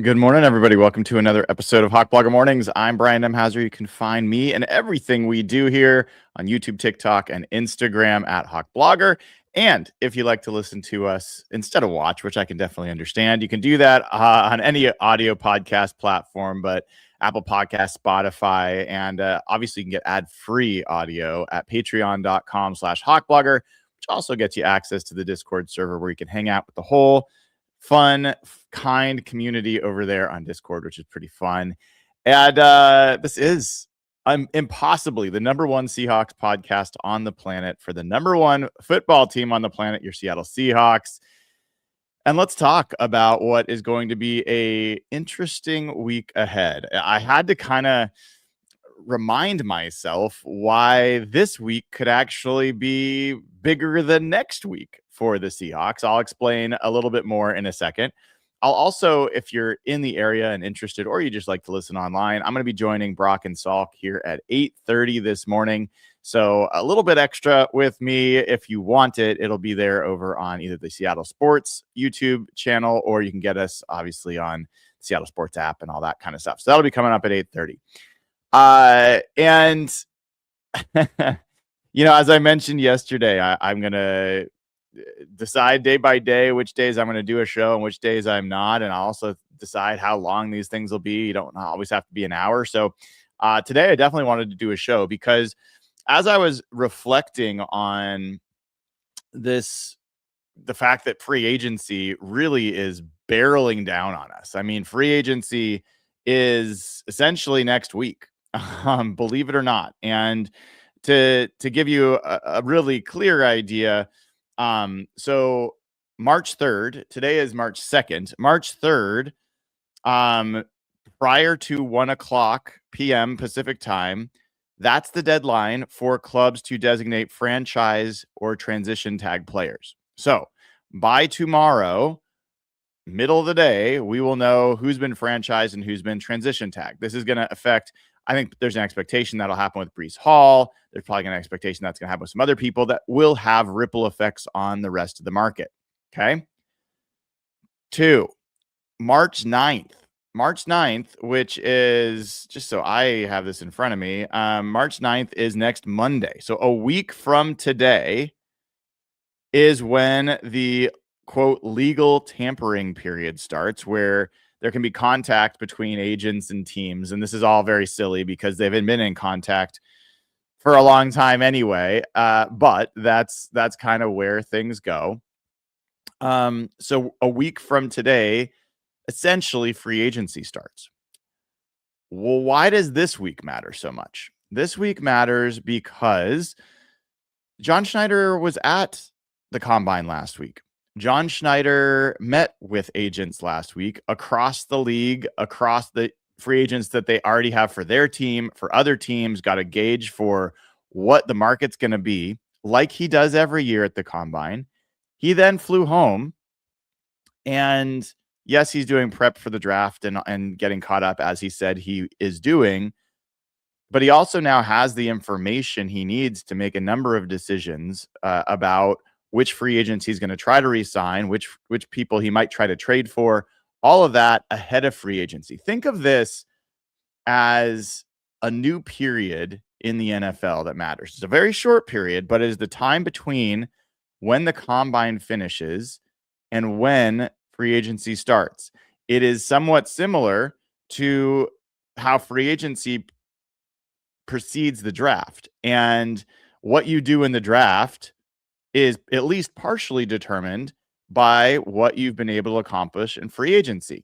Good morning, everybody. Welcome to another episode of Hawk Blogger Mornings. I'm Brian M. Hazard. You can find me and everything we do here on YouTube, TikTok, and Instagram at Hawk Blogger. And if you like to listen to us instead of watch, which I can definitely understand, you can do that on any audio podcast platform, but Apple Podcasts, Spotify, and obviously you can get ad-free audio at patreon.com/hawkblogger, which also gets you access to the Discord server where you can hang out with the whole fun, kind community over there on Discord, which is pretty fun. And this is impossibly the number one Seahawks podcast on the planet for the number one football team on the planet, your Seattle Seahawks. And let's talk about what is going to be a interesting week ahead. I had to kind of remind myself why this week could actually be bigger than next week for the Seahawks. I'll explain a little bit more in a second. I'll also, if you're in the area and interested, or you just like to listen online, I'm going to be joining Brock and Salk here at 8:30 this morning. So a little bit extra with me. If you want it, it'll be there over on either the Seattle Sports YouTube channel, or you can get us obviously on the Seattle Sports app and all that kind of stuff. So that'll be coming up at 8:30. And as I mentioned yesterday, I'm going to decide day by day which days I'm going to do a show and which days I'm not. And I'll also decide how long these things will be. You don't always have to be an hour. So today I definitely wanted to do a show because as I was reflecting on the fact that free agency really is barreling down on us. I mean, free agency is essentially next week, believe it or not. And to give you a really clear idea, so March 3rd, today is March 2nd, March 3rd, prior to 1:00 p.m. Pacific time, that's the deadline for clubs to designate franchise or transition tag players. So by tomorrow, middle of the day, we will know who's been franchised and who's been transition tagged. This is going to affect, I think there's an expectation that'll happen with Breece Hall. There's probably an expectation that's going to happen with some other people that will have ripple effects on the rest of the market. Okay. 2, March 9th. March 9th, which is, just so I have this in front of me, March 9th is next Monday. So a week from today is when the quote legal tampering period starts, where there can be contact between agents and teams. And this is all very silly because they've been in contact for a long time anyway. But that's kind of where things go. So a week from today, essentially free agency starts. Well, why does this week matter so much? This week matters because John Schneider was at the combine last week. John Schneider met with agents last week across the league, across the free agents that they already have for their team, for other teams, got a gauge for what the market's going to be, like he does every year at the combine. He then flew home, and yes, he's doing prep for the draft and getting caught up, as he said he is doing. But he also now has the information he needs to make a number of decisions about which free agents he's going to try to re-sign, which people he might try to trade for, all of that ahead of free agency. Think of this as a new period in the NFL that matters. It's a very short period, but it is the time between when the combine finishes and when free agency starts. It is somewhat similar to how free agency precedes the draft. And what you do in the draft is at least partially determined by what you've been able to accomplish in free agency.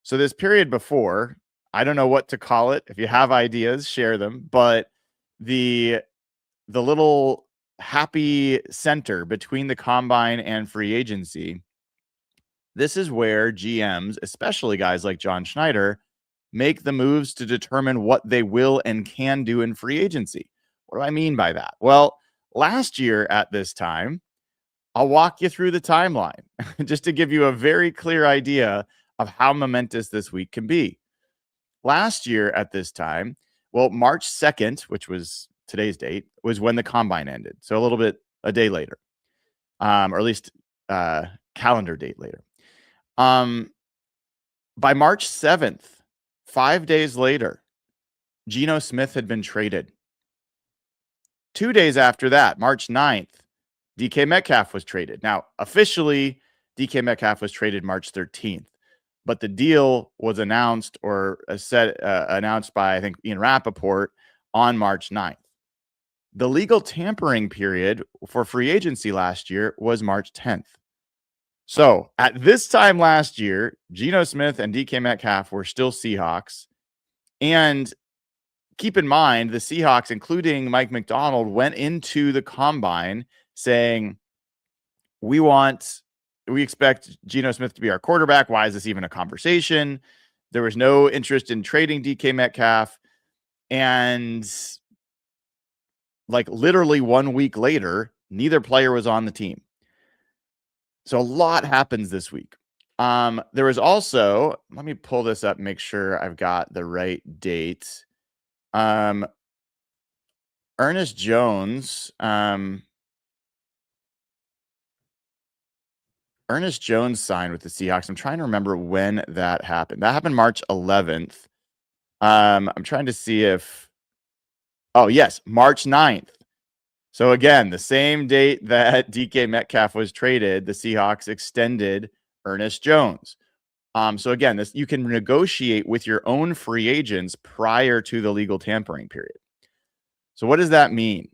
So this period before, I don't know what to call it. If you have ideas, share them. But the little happy center between the combine and free agency, this is where GMs, especially guys like John Schneider, make the moves to determine what they will and can do in free agency. What do I mean by that? Well, last year at this time, I'll walk you through the timeline just to give you a very clear idea of how momentous this week can be. Last year at this time, well, March 2nd, which was today's date, was when the combine ended. So a day later, or at least calendar date later. By March 7th, 5 days later, Geno Smith had been traded. 2 days after that, March 9th, DK Metcalf was traded. Now, officially, DK Metcalf was traded March 13th, but the deal was announced announced by, I think, Ian Rappaport on March 9th. The legal tampering period for free agency last year was March 10th. So at this time last year, Geno Smith and DK Metcalf were still Seahawks. And keep in mind, the Seahawks, including Mike McDonald, went into the combine saying, we expect Geno Smith to be our quarterback. Why is this even a conversation? There was no interest in trading DK Metcalf. And like literally 1 week later, neither player was on the team. So a lot happens this week. There was also, let me pull this up, make sure I've got the right date. Ernest Jones, signed with the Seahawks. I'm trying to remember when that happened. That happened March 11th. I'm trying to see if, oh yes, March 9th. So again, the same date that DK Metcalf was traded, the Seahawks extended Ernest Jones. So again, you can negotiate with your own free agents prior to the legal tampering period. So what does that mean?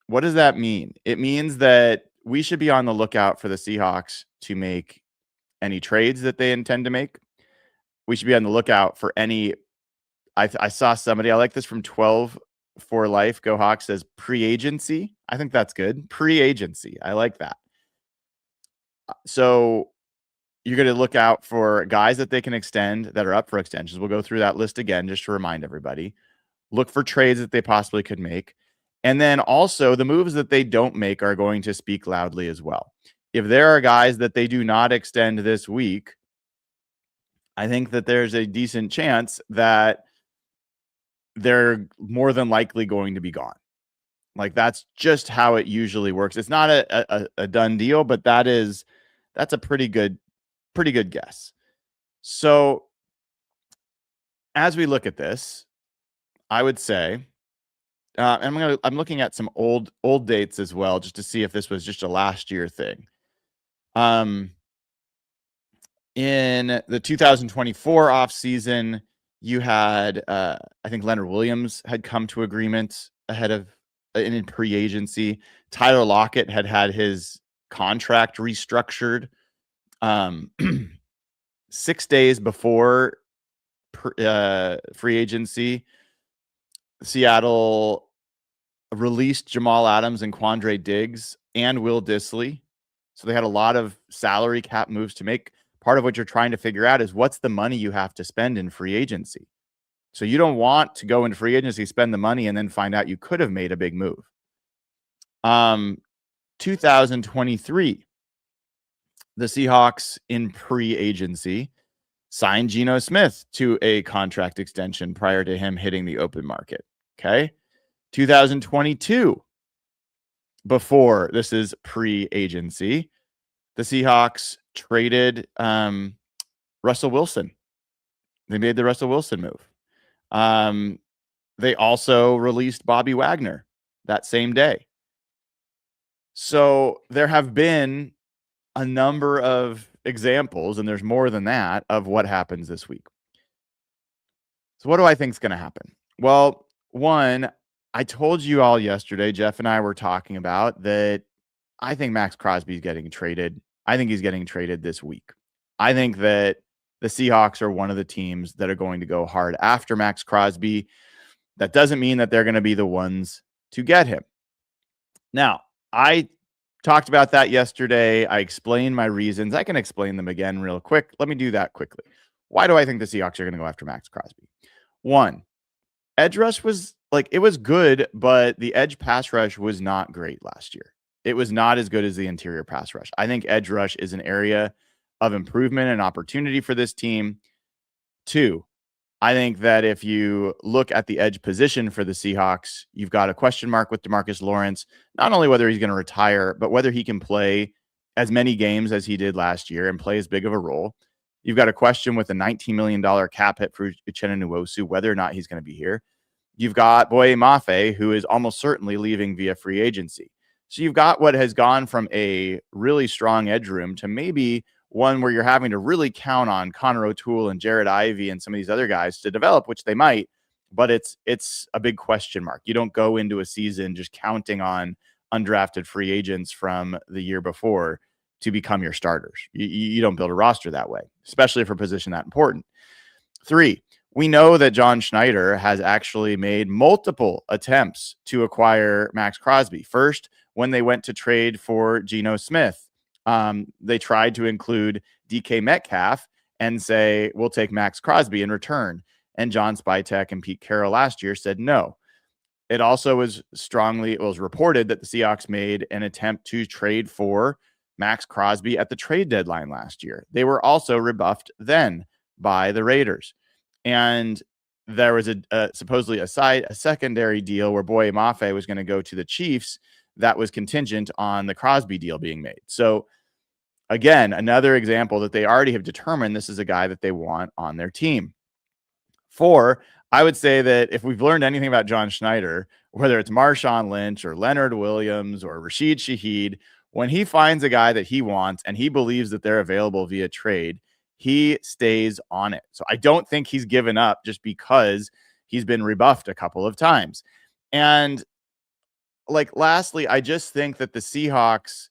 What does that mean? It means that we should be on the lookout for the Seahawks to make any trades that they intend to make. We should be on the lookout for any. I saw somebody, I like this from 12 for Life, Go Hawks, says pre-agency. I think that's good. Pre-agency. I like that. So you're going to look out for guys that they can extend that are up for extensions. We'll go through that list again just to remind everybody. Look for trades that they possibly could make. And then also the moves that they don't make are going to speak loudly as well. If there are guys that they do not extend this week, I think that there's a decent chance that they're more than likely going to be gone. Like that's just how it usually works. It's not a done deal, but that's a pretty good guess. So as we look at this, I would say, I'm looking at some old dates as well, just to see if this was just a last year thing. In the 2024 offseason, you had, I think Leonard Williams had come to agreement ahead of in pre-agency. Tyler Lockett had his contract restructured 6 days before free agency. Seattle released Jamal Adams and Quandre Diggs and Will Dissly. So they had a lot of salary cap moves to make. Part of what you're trying to figure out is what's the money you have to spend in free agency. So you don't want to go into free agency, spend the money, and then find out you could have made a big move. 2023, the Seahawks in pre-agency signed Geno Smith to a contract extension prior to him hitting the open market. Okay. 2022, before this is pre-agency, the Seahawks traded Russell Wilson. They made the Russell Wilson move. They also released Bobby Wagner that same day. So there have been a number of examples, and there's more than that, of what happens this week. So what do I think is going to happen? Well, one, I told you all yesterday, Jeff and I were talking about that I think Maxx Crosby is getting traded. I think he's getting traded this week. I think that the Seahawks are one of the teams that are going to go hard after Maxx Crosby. That doesn't mean that they're going to be the ones to get him. Now, I talked about that yesterday. I explained my reasons. I can explain them again real quick. Let me do that quickly. Why do I think the Seahawks are going to go after Maxx Crosby? One, edge rush was it was good, but the edge pass rush was not great last year. It was not as good as the interior pass rush. I think edge rush is an area of improvement and opportunity for this team. Two, I think that if you look at the edge position for the Seahawks, you've got a question mark with DeMarcus Lawrence, not only whether he's going to retire, but whether he can play as many games as he did last year and play as big of a role. You've got a question with a $19 million cap hit for Uchenna Nwosu, whether or not he's going to be here. You've got Boye Mafe, who is almost certainly leaving via free agency. So you've got what has gone from a really strong edge room to maybe one where you're having to really count on Connor O'Toole and Jared Ivey and some of these other guys to develop, which they might, but it's a big question mark. You don't go into a season just counting on undrafted free agents from the year before to become your starters. You don't build a roster that way, especially for a position that important. 3, we know that John Schneider has actually made multiple attempts to acquire Maxx Crosby. First, when they went to trade for Geno Smith, they tried to include DK Metcalf and say, we'll take Maxx Crosby in return. And John Spytek and Pete Carroll last year said no. It also was reported that the Seahawks made an attempt to trade for Maxx Crosby at the trade deadline last year. They were also rebuffed then by the Raiders. And there was supposedly a secondary deal where Boye Mafe was going to go to the Chiefs that was contingent on the Crosby deal being made. So again, another example that they already have determined this is a guy that they want on their team. 4, I would say that if we've learned anything about John Schneider, whether it's Marshawn Lynch or Leonard Williams or Rashid Shaheed, when he finds a guy that he wants and he believes that they're available via trade, he stays on it. So I don't think he's given up just because he's been rebuffed a couple of times. And lastly, I just think that the Seahawks,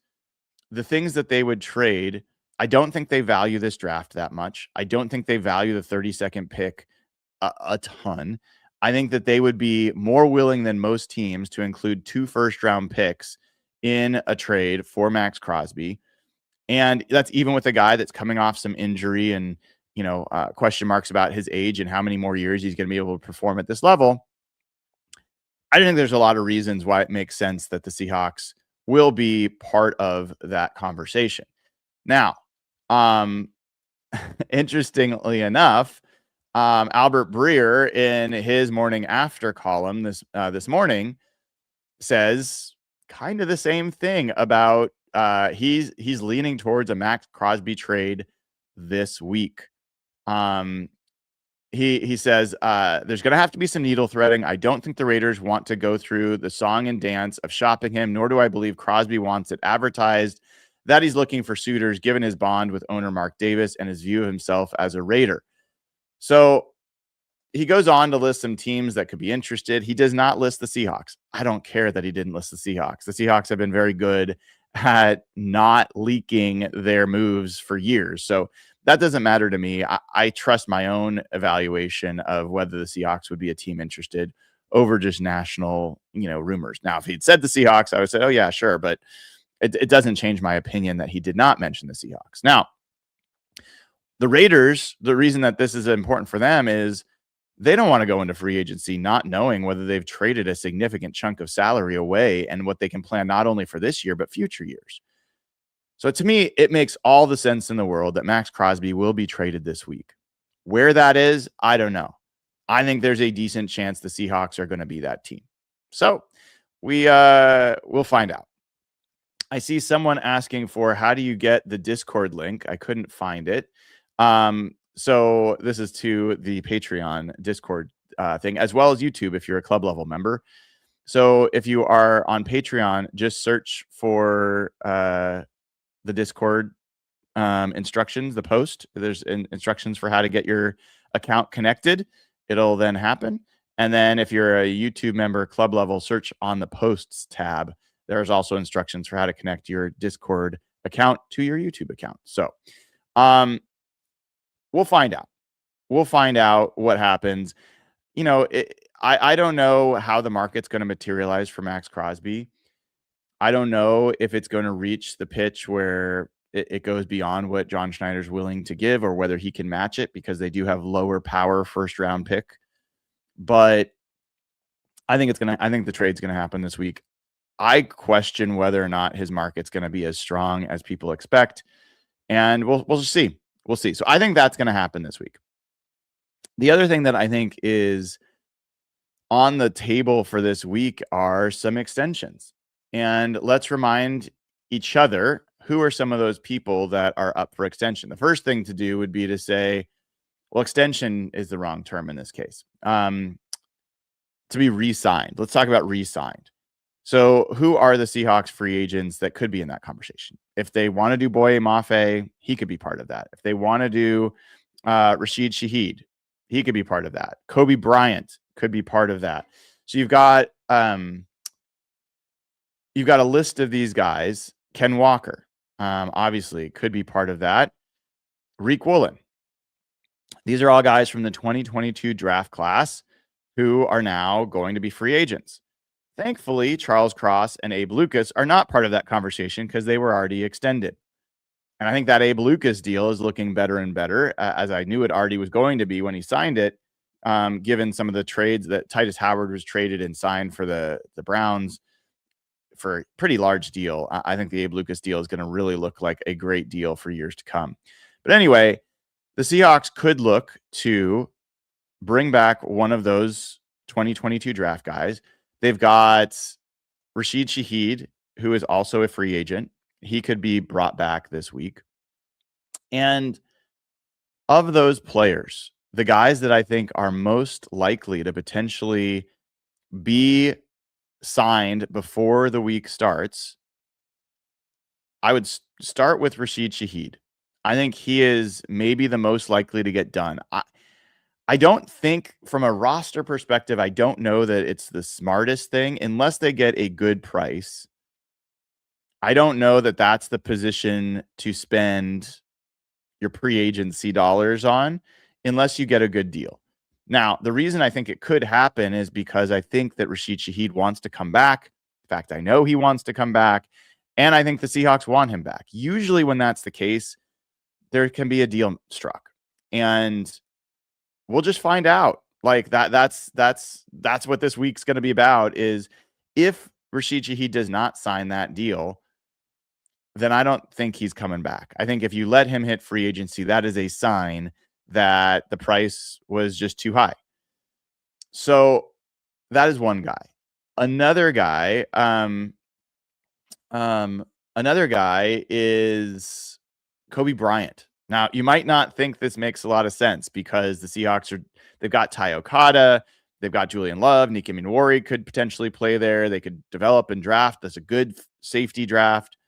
the things that they would trade, I don't think they value this draft that much. I don't think they value the 32nd pick a ton. I think that they would be more willing than most teams to include 2 first-round picks in a trade for Maxx Crosby. And that's even with a guy that's coming off some injury and, question marks about his age and how many more years he's going to be able to perform at this level. I think there's a lot of reasons why it makes sense that the Seahawks will be part of that conversation. Now, interestingly enough, Albert Breer in his morning after column this morning says kind of the same thing about he's leaning towards a Maxx Crosby trade this week. He says there's going to have to be some needle threading. I don't think the Raiders want to go through the song and dance of shopping him, nor do I believe Crosby wants it advertised that he's looking for suitors given his bond with owner Mark Davis and his view of himself as a Raider. So he goes on to list some teams that could be interested. He does not list the Seahawks. I don't care that he didn't list the Seahawks. The Seahawks have been very good at not leaking their moves for years. So that doesn't matter to me. I trust my own evaluation of whether the Seahawks would be a team interested over just national, rumors. Now, if he'd said the Seahawks, I would say, oh yeah, sure. But it doesn't change my opinion that he did not mention the Seahawks. Now, the Raiders, the reason that this is important for them is they don't want to go into free agency not knowing whether they've traded a significant chunk of salary away and what they can plan not only for this year, but future years. So to me, it makes all the sense in the world that Maxx Crosby will be traded this week. Where that is, I don't know. I think there's a decent chance the Seahawks are going to be that team. So we'll find out. I see someone asking for how do you get the Discord link? I couldn't find it. So this is to the Patreon Discord thing, as well as YouTube if you're a club level member. So if you are on Patreon, just search for the Discord instructions, the post. There's instructions for how to get your account connected. It'll then happen. And then if you're a YouTube member, club level, search on the posts tab. There's also instructions for how to connect your Discord account to your YouTube account. So we'll find out. We'll find out what happens. I don't know how the market's going to materialize for Maxx Crosby. I don't know if it's going to reach the pitch where it goes beyond what John Schneider's willing to give or whether he can match it because they do have lower power first round pick. But I think the trade's going to happen this week. I question whether or not his market's going to be as strong as people expect. And we'll just see. We'll see. So I think that's going to happen this week. The other thing that I think is on the table for this week are some extensions. And let's remind each other, who are some of those people that are up for extension? The first thing to do would be to say, well, extension is the wrong term in this case. To be re-signed. Let's talk about re-signed. So who are the Seahawks free agents that could be in that conversation? If they want to do Boye Mafe, he could be part of that. If they want to do Rashid Shaheed, he could be part of that. Kobe Bryant could be part of that. So you've got a list of these guys. Ken Walker, obviously, could be part of that. Reek Woolen. These are all guys from the 2022 draft class who are now going to be free agents. Thankfully, Charles Cross and Abe Lucas are not part of that conversation because they were already extended. And I think that Abe Lucas deal is looking better and better, as I knew it already was going to be when he signed it, given some of the trades that Titus Howard was traded and signed for the Browns for a pretty large deal. I think the Abe Lucas deal is going to really look like a great deal for years to come. But anyway, the Seahawks could look to bring back one of those 2022 draft guys. They've got Rashid Shaheed, who is also a free agent. He could be brought back this week. And of those players, the guys that I think are most likely to potentially be signed before the week starts, I would start with Rashid Shaheed. I think he is maybe the most likely to get done. I don't think from a roster perspective, I don't know that it's the smartest thing unless they get a good price. I don't know that that's the position to spend your pre-agency dollars on unless you get a good deal. Now, the reason I think it could happen is because I think that Rashid Shaheed wants to come back. In fact, I know he wants to come back, and I think the Seahawks want him back. Usually when that's the case, there can be a deal struck, and we'll just find out. Like that's what this week's going to be about, is if Rashid Shaheed does not sign that deal, then I don't think he's coming back. I think if you let him hit free agency, that is a sign that the price was just too high. So that is one guy. Another guy is Kobe Bryant. Now, you might not think this makes a lot of sense because the Seahawks they've got Ty Okada, they've got Julian Love, Nicky Minori could potentially play there. They could develop and draft. That's a good safety draft.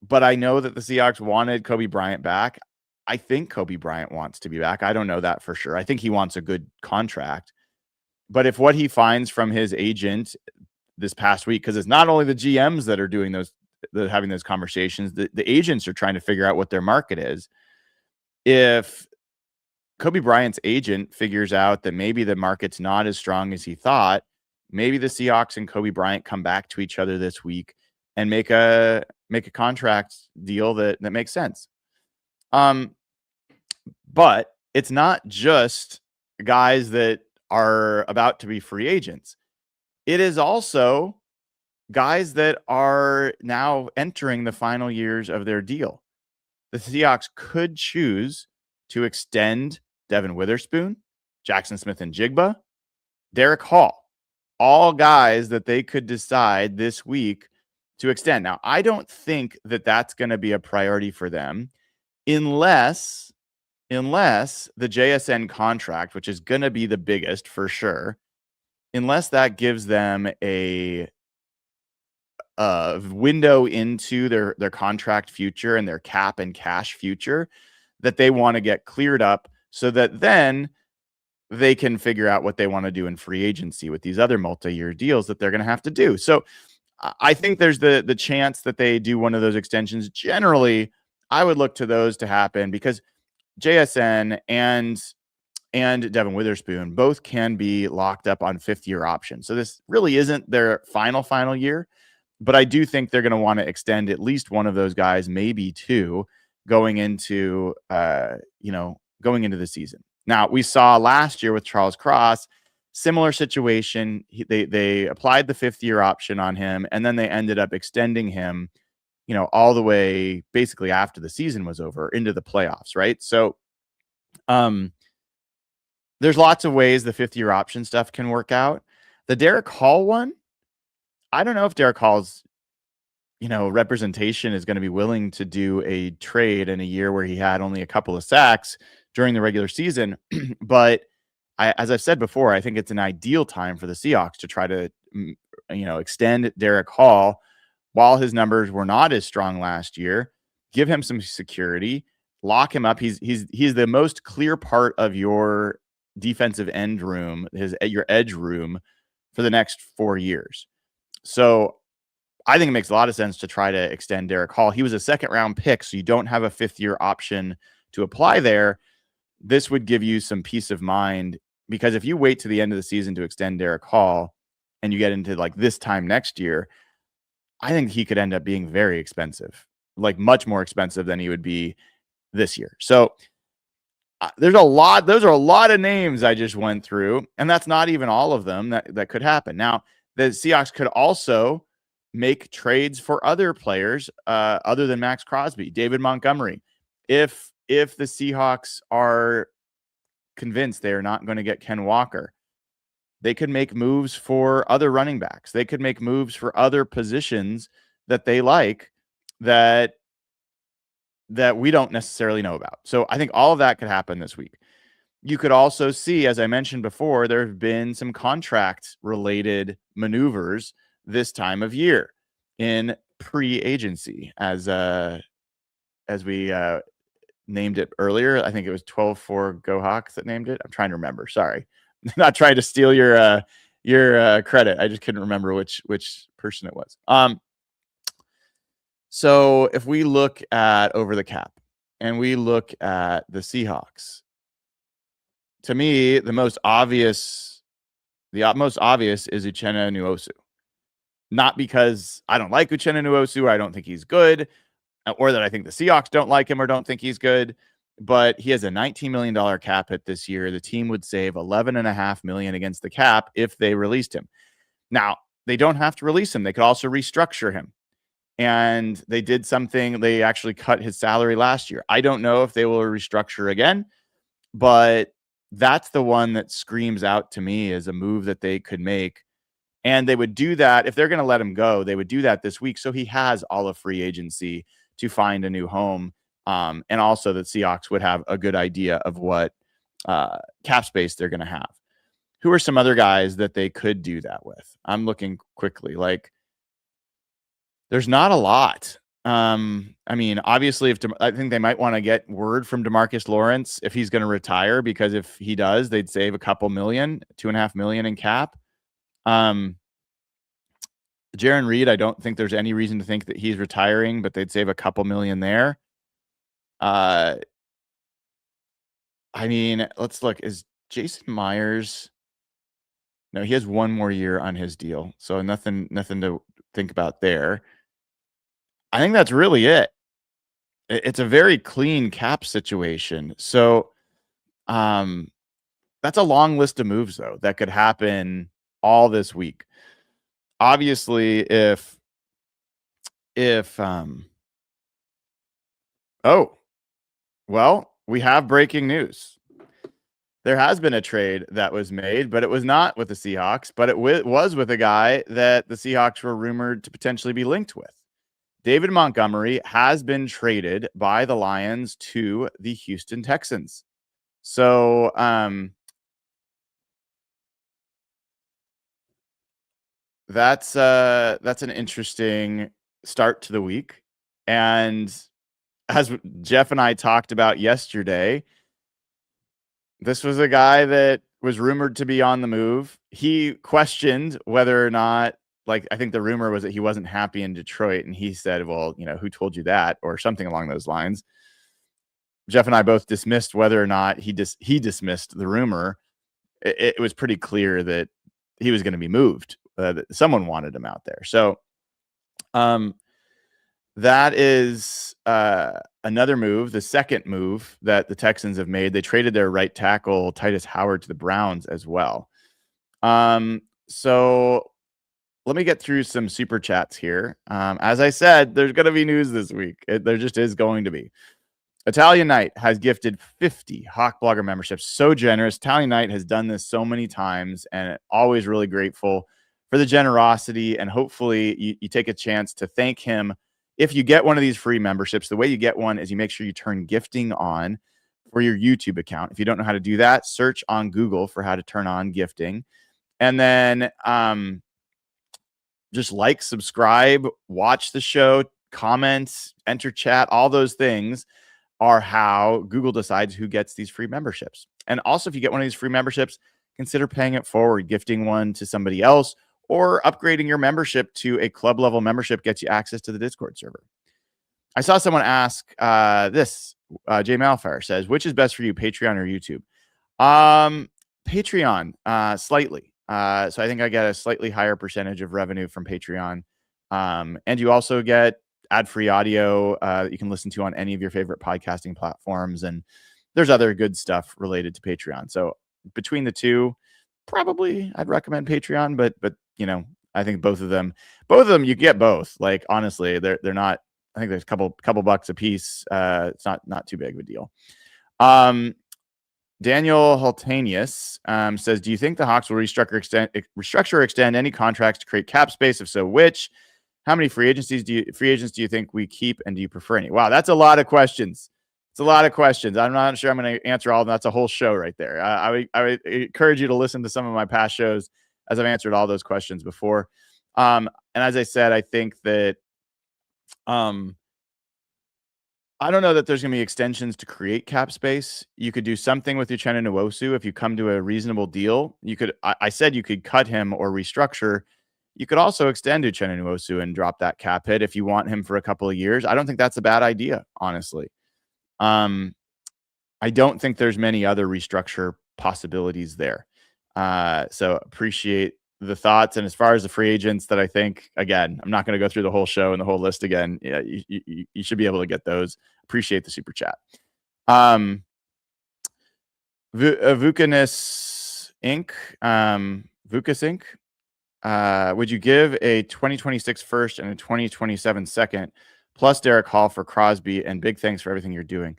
But I know that the Seahawks wanted Kobe Bryant back. I think Kobe Bryant wants to be back. I don't know that for sure. I think he wants a good contract. But if what he finds from his agent this past week, because it's not only the GMs that are doing having those conversations, the agents are trying to figure out what their market is. If Kobe Bryant's agent figures out that maybe the market's not as strong as he thought, maybe the Seahawks and Kobe Bryant come back to each other this week and make a contract deal that makes sense. But it's not just guys that are about to be free agents. It is also guys that are now entering the final years of their deal. The Seahawks could choose to extend Devin Witherspoon, Jackson Smith and Jigba, Derek Hall, all guys that they could decide this week to extend. Now, I don't think that that's going to be a priority for them unless the JSN contract, which is going to be the biggest for sure, unless that gives them a window into their contract future and their cap and cash future that they want to get cleared up so that then they can figure out what they want to do in free agency with these other multi-year deals that they're going to have to do. So I think there's the chance that they do one of those extensions. Generally, I would look to those to happen because JSN and Devin Witherspoon both can be locked up on fifth-year options. So this really isn't their final year, but I do think they're going to want to extend at least one of those guys, maybe two, going into the season. Now, we saw last year with Charles Cross, similar situation. They applied the fifth-year option on him, and then they ended up extending him, all the way basically after the season was over into the playoffs, right? So there's lots of ways the fifth-year option stuff can work out. The Derek Hall one, I don't know if Derek Hall's representation is going to be willing to do a trade in a year where he had only a couple of sacks during the regular season. But as I've said before, I think it's an ideal time for the Seahawks to try to, extend Derek Hall while his numbers were not as strong last year. Give him some security, lock him up. He's the most clear part of your defensive end room, your edge room for the next 4 years. So I think it makes a lot of sense to try to extend Derek Hall. He was a second-round pick, so you don't have a fifth-year option to apply there. This would give you some peace of mind, because if you wait to the end of the season to extend Derek Hall and you get into like this time next year, I think he could end up being very expensive, like much more expensive than he would be this year. So those are a lot of names I just went through, and that's not even all of them that could happen. Now, the Seahawks could also make trades for other players other than Maxx Crosby, David Montgomery. If the Seahawks are convinced they are not going to get Ken Walker, they could make moves for other running backs. They could make moves for other positions that they like that we don't necessarily know about. So I think all of that could happen this week. You could also see, as I mentioned before, there have been some contract-related maneuvers this time of year in pre-agency, as we named it earlier. I think it was 12-4 Go Hawks that named it. I'm trying to remember. Sorry. Not trying to steal your credit. I just couldn't remember which person it was. So if we look at over the cap and we look at the Seahawks, to me, the most obvious is Uchenna Nwosu. Not because I don't like Uchenna Nwosu, or I don't think he's good, or that I think the Seahawks don't like him or don't think he's good, but he has a $19 million cap hit this year. The team would save $11.5 million against the cap if they released him. Now, they don't have to release him. They could also restructure him. And they did something. They actually cut his salary last year. I don't know if they will restructure again, but that's the one that screams out to me as a move that they could make. And they would do that if they're going to let him go. They would do that this week, so he has all of free agency to find a new home. And also that Seahawks would have a good idea of what cap space they're going to have. Who are some other guys that they could do that with? I'm looking quickly. Like, there's not a lot. I mean, obviously, I think they might want to get word from DeMarcus Lawrence if he's going to retire, because if he does, they'd save a couple million, $2.5 million in cap. Jaron Reed, I don't think there's any reason to think that he's retiring, but they'd save a couple million there. I mean, let's look. Is Jason Myers? No, he has one more year on his deal, so nothing to think about there. I think that's really it. It's a very clean cap situation. So, that's a long list of moves, though, that could happen all this week. Obviously, if we have breaking news. There has been a trade that was made, but it was not with the Seahawks, but it was with a guy that the Seahawks were rumored to potentially be linked with. David Montgomery has been traded by the Lions to the Houston Texans. So, that's an interesting start to the week. And as Jeff and I talked about yesterday, this was a guy that was rumored to be on the move. He questioned whether or not, like, I think the rumor was that he wasn't happy in Detroit, and he said, well, who told you that, or something along those lines. Jeff and I both dismissed whether or not he dismissed the rumor. It was pretty clear that he was going to be moved. That someone wanted him out there. So that is another move, the second move that the Texans have made. They traded their right tackle, Titus Howard, to the Browns as well. So let me get through some super chats here. As I said, there's going to be news this week. There just is going to be. Italian Knight has gifted 50 Hawk Blogger memberships. So generous. Italian Knight has done this so many times, and always really grateful for the generosity, and hopefully you take a chance to thank him. If you get one of these free memberships, the way you get one is you make sure you turn gifting on for your YouTube account. If you don't know how to do that, search on Google for how to turn on gifting. And then just like, subscribe, watch the show, comment, enter chat. All those things are how Google decides who gets these free memberships. And also, if you get one of these free memberships, consider paying it forward, gifting one to somebody else, or upgrading your membership to a club level membership gets you access to the Discord server. I saw someone ask this. Jay Malfire says, which is best for you, Patreon or YouTube? Patreon, slightly. So I think I get a slightly higher percentage of revenue from Patreon. And you also get ad-free audio that you can listen to on any of your favorite podcasting platforms. And there's other good stuff related to Patreon. So between the two, probably I'd recommend Patreon, but you know, I think both of them, you get both. Like, honestly, they're not, I think there's a couple bucks a piece. It's not too big of a deal. Daniel Haltanius says, do you think the Hawks will restructure or extend any contracts to create cap space? If so, which? How many free agents do you think we keep, and do you prefer any? Wow, that's a lot of questions. It's a lot of questions. I'm not sure I'm going to answer all of them. That's a whole show right there. I would encourage you to listen to some of my past shows, as I've answered all those questions before. And as I said, I think that I don't know that there's going to be extensions to create cap space. You could do something with Uchenna Nwosu if you come to a reasonable deal. You could. I said you could cut him or restructure. You could also extend Uchenna Nwosu and drop that cap hit if you want him for a couple of years. I don't think that's a bad idea, honestly. I don't think there's many other restructure possibilities there. So appreciate the thoughts. And as far as the free agents that I think, again, I'm not going to go through the whole show and the whole list again. Yeah, you should be able to get those. Appreciate the super chat. Vukanis Inc. Vukas Inc. Would you give a 2026 first and a 2027 second plus Derek Hall for Crosby? And big thanks for everything you're doing.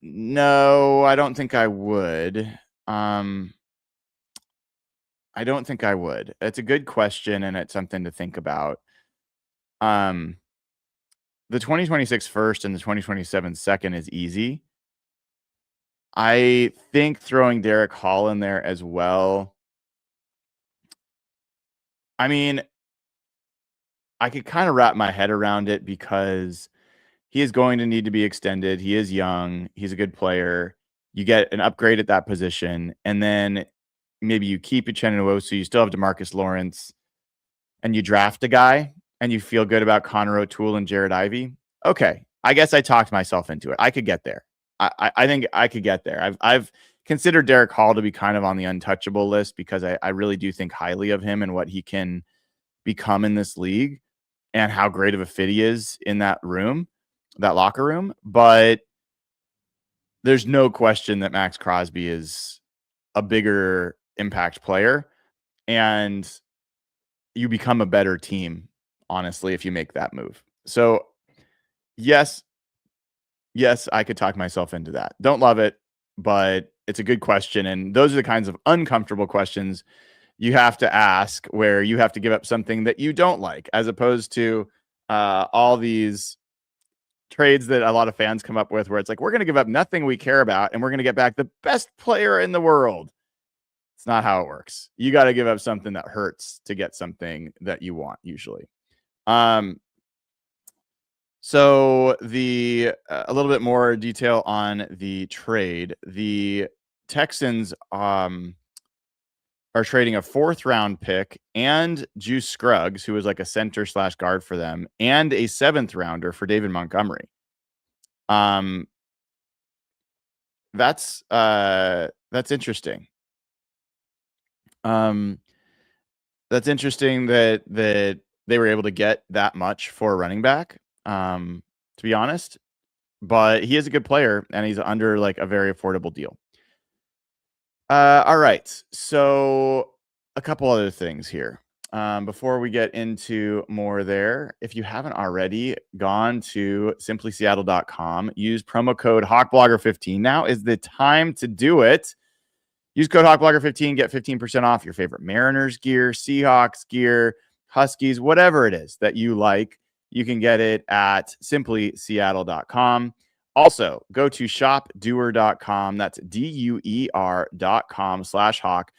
No, I don't think I would. I don't think I would. It's a good question, and it's something to think about. The 2026 first and the 2027 second is easy. I think throwing Derek Hall in there as well. I mean, I could kind of wrap my head around it because he is going to need to be extended. He is young. He's a good player. You get an upgrade at that position, and then maybe you keep Uchenna Nwosu. You still have DeMarcus Lawrence, and you draft a guy, and you feel good about Connor O'Toole and Jared Ivey. Okay, I guess I talked myself into it. I could get there. I think I could get there. I've considered Derek Hall to be kind of on the untouchable list because I really do think highly of him and what he can become in this league and how great of a fit he is in that room, that locker room. But there's no question that Maxx Crosby is a bigger impact player, and you become a better team, honestly, if you make that move. So yes, I could talk myself into that. Don't love it, but it's a good question. And those are the kinds of uncomfortable questions you have to ask, where you have to give up something that you don't like, as opposed to all these trades that a lot of fans come up with where it's like, we're going to give up nothing we care about and we're going to get back the best player in the world. It's not how it works. You got to give up something that hurts to get something that you want, usually. So a little bit more detail on the trade. The Texans are trading a 4th round pick and Juice Scruggs, who was like a center / guard for them, and a 7th rounder for David Montgomery. That's interesting. That's interesting that they were able to get that much for a running back, to be honest. But he is a good player, and he's under like a very affordable deal. All right. So a couple other things here. Before we get into more there, if you haven't already gone to simplyseattle.com, use promo code HawkBlogger15. Now is the time to do it. Use code HawkBlogger15, get 15% off your favorite Mariners gear, Seahawks gear, Huskies, whatever it is that you like. You can get it at simplyseattle.com. Also, go to shopdoer.com. That's DUER.com/Hawk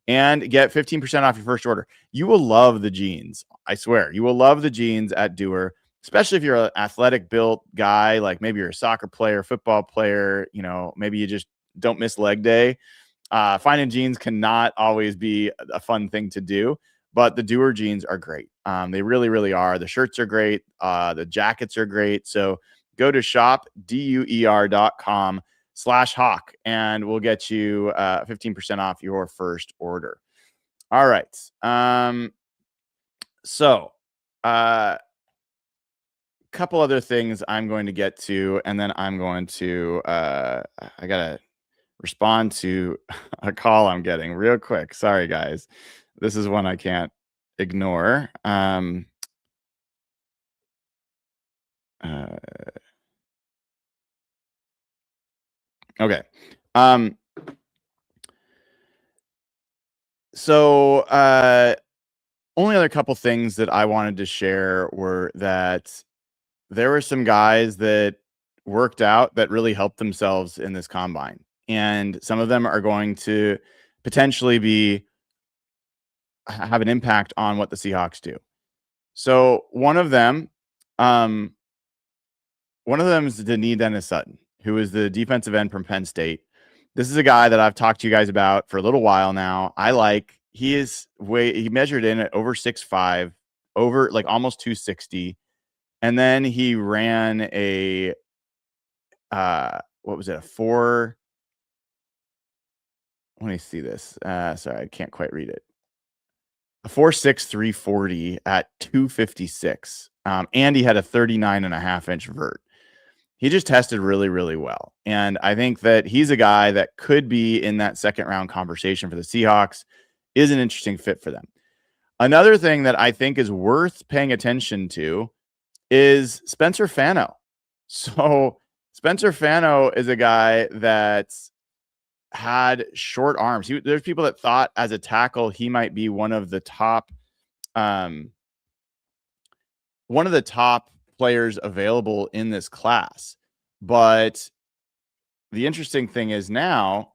and get 15% off your first order. You will love the jeans. I swear, you will love the jeans at Doer, especially if you're an athletic built guy, like maybe you're a soccer player, football player, maybe you just don't miss leg day. Finding jeans cannot always be a fun thing to do, but the Doer jeans are great. They really, really are. The shirts are great. The jackets are great. So go to shopdoer.com/Hawk and we'll get you 15% off your first order. All right. So couple other things I'm going to get to, and then I'm going to I gotta respond to a call I'm getting real quick. Sorry guys, this is one I can't ignore. Okay. So only other couple things that I wanted to share were that there were some guys that worked out that really helped themselves in this combine. And some of them are going to potentially have an impact on what the Seahawks do. So one of them is Denis Dennis Sutton, who is the defensive end from Penn State. This is a guy that I've talked to you guys about for a little while now. He measured in at over 6'5", over like almost 260. And then he ran a, what was it? Let me see this. Sorry, I can't quite read it. A 4.6 340 at 256. And he had a 39.5-inch vert. He just tested really, really well. And I think that he's a guy that could be in that second round conversation for the Seahawks, is an interesting fit for them. Another thing that I think is worth paying attention to is Spencer Fano. So Spencer Fano is a guy that had short arms. There's people that thought as a tackle he might be one of the top players available in this class. But the interesting thing is now,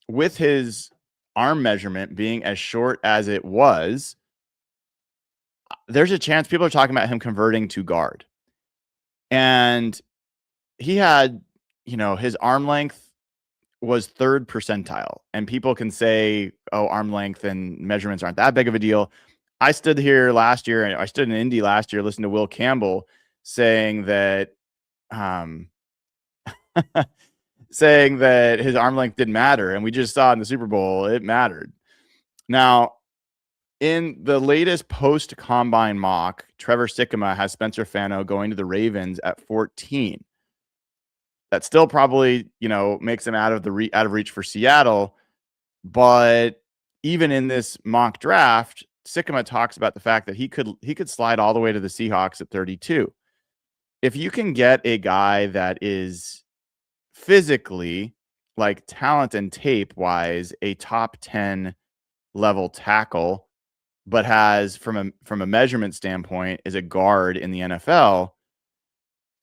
with his arm measurement being as short as it was, there's a chance people are talking about him converting to guard. And he had, his arm length was 3rd percentile. And people can say, oh, arm length and measurements aren't that big of a deal. I stood here last year, and I stood in Indy last year, listening to Will Campbell saying that his arm length didn't matter. And we just saw in the Super Bowl, it mattered. Now, in the latest post-combine mock, Trevor Sikkema has Spencer Fano going to the Ravens at 14. That still probably, makes him out of reach for Seattle. But even in this mock draft, Sikkema talks about the fact that he could slide all the way to the Seahawks at 32. If you can get a guy that is physically, like talent and tape wise, a top 10 level tackle, but has from a measurement standpoint is a guard in the NFL,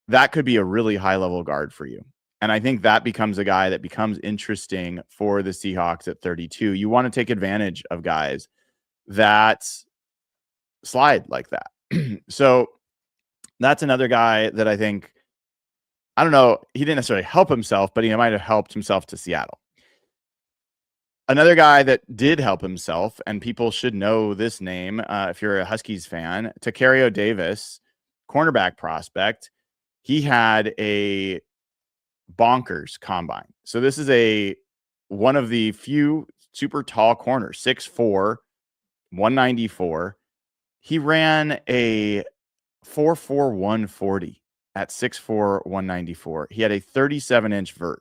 that could be a really high level guard for you. And I think that becomes a guy that becomes interesting for the Seahawks at 32. You want to take advantage of guys that slide like that. So that's another guy that I think, I don't know, he didn't necessarily help himself, but he might have helped himself to Seattle. Another guy that did help himself, and people should know this name if you're a Huskies fan, Tacario Davis, cornerback prospect. He had a bonkers combine. So this is one of the few super tall corners, 6'4", 194. He ran a 4.4 140 at 6'4", 194. He had a 37-inch vert.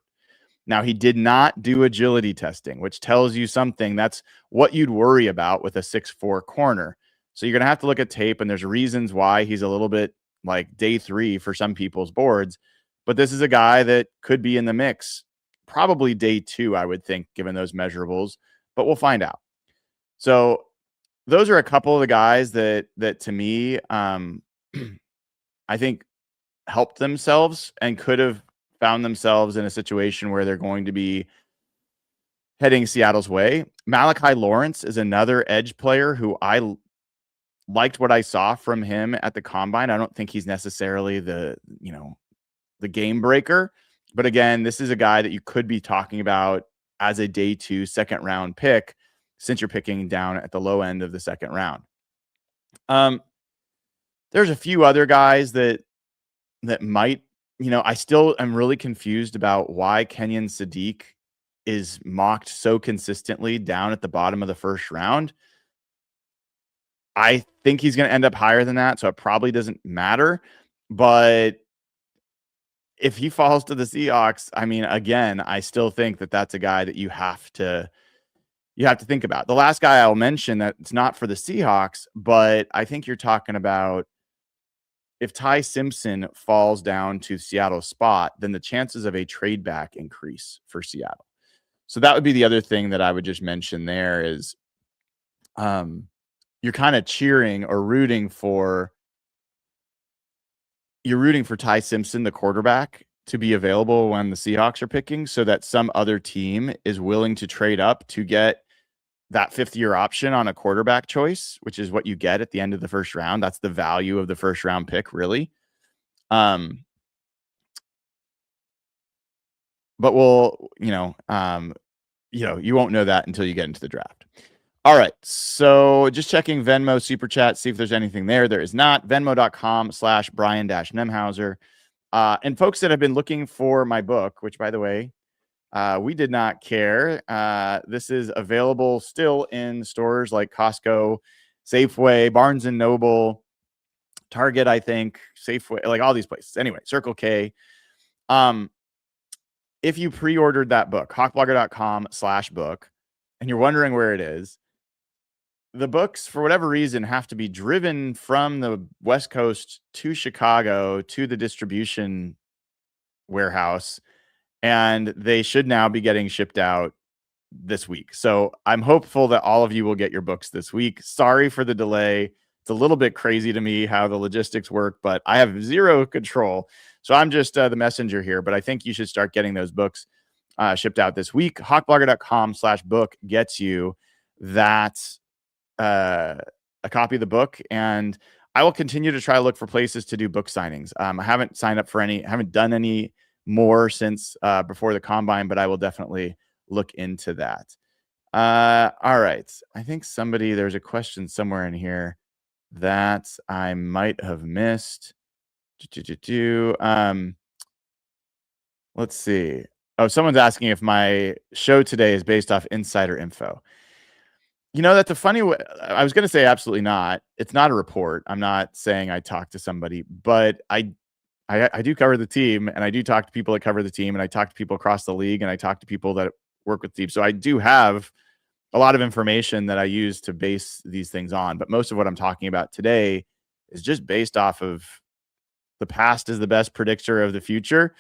Now, he did not do agility testing, which tells you something. That's what you'd worry about with a 6'4" corner. So you're going to have to look at tape, and there's reasons why he's a little bit like day 3 for some people's boards. But this is a guy that could be in the mix probably day 2, I would think, given those measurables, but we'll find out. So those are a couple of the guys that to me, I think helped themselves and could have found themselves in a situation where they're going to be heading Seattle's way. Malachi Lawrence is another edge player who I liked what I saw from him at the combine. I don't think he's necessarily the game breaker, but again, this is a guy that you could be talking about as a day 2 second round pick, since you're picking down at the low end of the second round. There's a few other guys that might, I still am really confused about why Kenyon Sadiq is mocked so consistently down at the bottom of the first round. I think he's going to end up higher than that, so it probably doesn't matter. But if he falls to the Seahawks, I mean, again, I still think that that's a guy that you have to think about. The last guy I'll mention that's not for the Seahawks, but I think you're talking about, if Ty Simpson falls down to Seattle's spot, then the chances of a trade back increase for Seattle. So that would be the other thing that I would just mention there is, you're kind of cheering or rooting for Ty Simpson, the quarterback, to be available when the Seahawks are picking, so that some other team is willing to trade up to get that 5th-year option on a quarterback choice, which is what you get at the end of the first round. That's the value of the first round pick, really. But we'll, you won't know that until you get into the draft. All right. So just checking Venmo Super Chat, see if there's anything there. There is not. Venmo.com/Brian-Nemhauser. And folks that have been looking for my book, which, by the way, we did not care. This is available still in stores like Costco, Safeway, Barnes & Noble, Target, I think, Safeway, like all these places. Anyway, Circle K. If you pre-ordered that book, hawkblogger.com/book, and you're wondering where it is, the books, for whatever reason, have to be driven from the West Coast to Chicago to the distribution warehouse, and they should now be getting shipped out this week. So I'm hopeful that all of you will get your books this week. Sorry for the delay. It's a little bit crazy to me how the logistics work, but I have zero control. So I'm just the messenger here, but I think you should start getting those books shipped out this week. Hawkblogger.com/book gets you that a copy of the book, and I will continue to try to look for places to do book signings. I haven't signed up for haven't done any more since before the combine, but I will definitely look into that. All right. I think there's a question somewhere in here that I might have missed. Let's see. Oh, someone's asking if my show today is based off insider info. That's a funny way. I was going to say absolutely not. It's not a report. I'm not saying I talked to somebody, but I do cover the team, and I do talk to people that cover the team, and I talk to people across the league, and I talk to people that work with the team. So I do have a lot of information that I use to base these things on. But most of what I'm talking about today is just based off of the past is the best predictor of the future.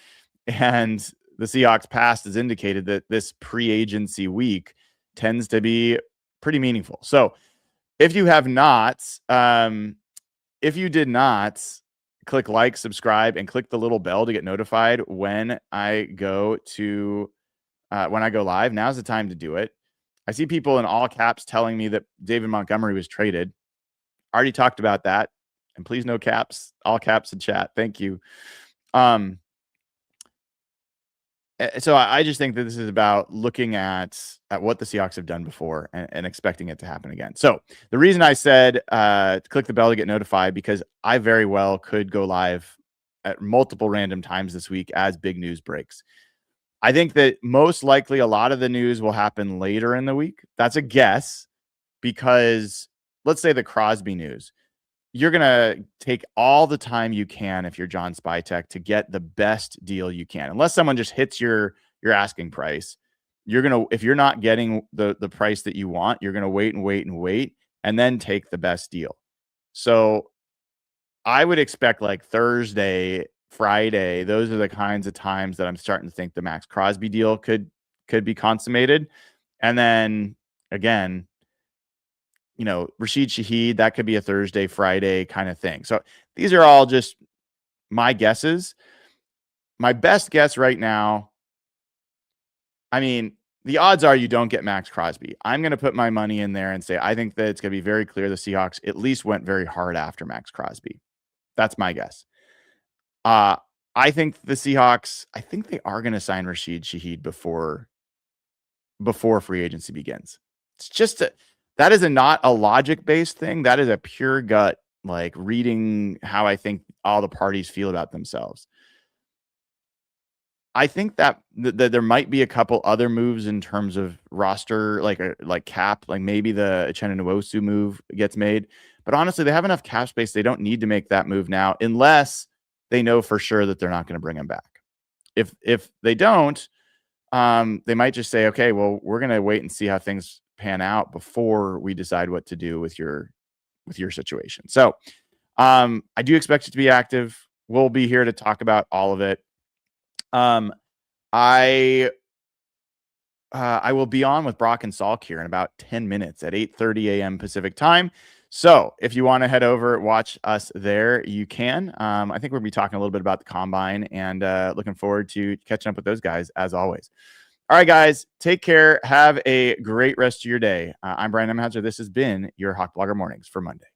And the Seahawks past has indicated that this pre-agency week tends to be pretty meaningful. So if you have not, if you did not click like, subscribe, and click the little bell to get notified when I go live, now's the time to do it. I see people in all caps telling me that David Montgomery was traded. I already talked about that. And please, no caps, all caps in chat. Thank you. So I just think that this is about looking at what the Seahawks have done before and expecting it to happen again. So the reason I said click the bell to get notified, because I very well could go live at multiple random times this week as big news breaks. I think that most likely a lot of the news will happen later in the week. That's a guess, because let's say the Crosby news. You're going to take all the time you can, if you're John Spytek, to get the best deal you can. Unless someone just hits your asking price, if you're not getting the price that you want, you're going to wait and then take the best deal. So I would expect like Thursday Friday, those are the kinds of times that I'm starting to think the Maxx Crosby deal could be consummated. And then again, Rashid Shaheed, that could be a Thursday, Friday kind of thing. So these are all just my guesses. My best guess right now, I mean, the odds are you don't get Maxx Crosby. I'm going to put my money in there and say I think that it's going to be very clear the Seahawks at least went very hard after Maxx Crosby. That's my guess. I think the Seahawks, I think they are going to sign Rashid Shaheed before free agency begins. It's just that is not a logic-based thing. That is a pure gut, like reading how I think all the parties feel about themselves. I think that there might be a couple other moves in terms of roster, like cap, like maybe the Uchenna Nwosu move gets made. But honestly, they have enough cap space. They don't need to make that move now unless they know for sure that they're not going to bring him back. If they don't, they might just say, okay, well, we're going to wait and see how things pan out before we decide what to do with your situation. So I do expect it to be active. We'll be here to talk about all of it. I will be on with Brock and Salk here in about 10 minutes at 8:30 a.m. Pacific time. So if you want to head over, watch us there, you can. I think we'll be talking a little bit about the combine and looking forward to catching up with those guys as always. All right, guys, take care. Have a great rest of your day. I'm Brian Emhauser. This has been your Hawk Blogger Mornings for Monday.